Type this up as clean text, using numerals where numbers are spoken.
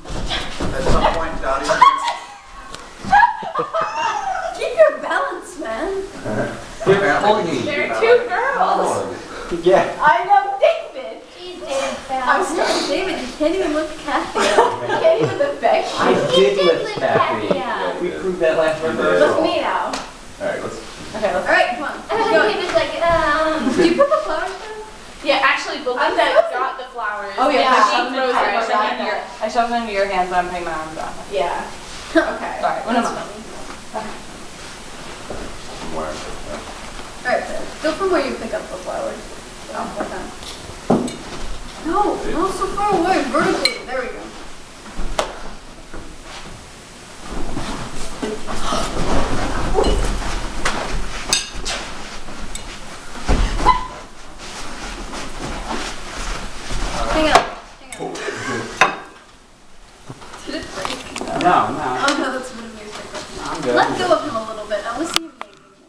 At some point, Dottie. Keep your balance, man. There are two girls. Yeah. I know David. She's David. I'm sorry, David. You can't even lift Kathy. You can't even lift Becky. I did lift Kathy. Yeah. We proved that last Look rehearsal. at me now. Alright, let's. Okay, all right, come on. And then he was like, Do you put the flowers down? Yeah, actually, Belinda got the flowers. Oh, yeah, she I throws right her. behind her. I shoved them into your hands, but I'm putting my arms around them. Yeah. Okay. Sorry, one of them. Alright, go from where you pick up the flowers. Oh, like that. No, not so far away. Vertically. There we go. Hang on. Did it break? No. Oh no, that's a bit of music. I'm good. Let go of him a little bit. Now let's see if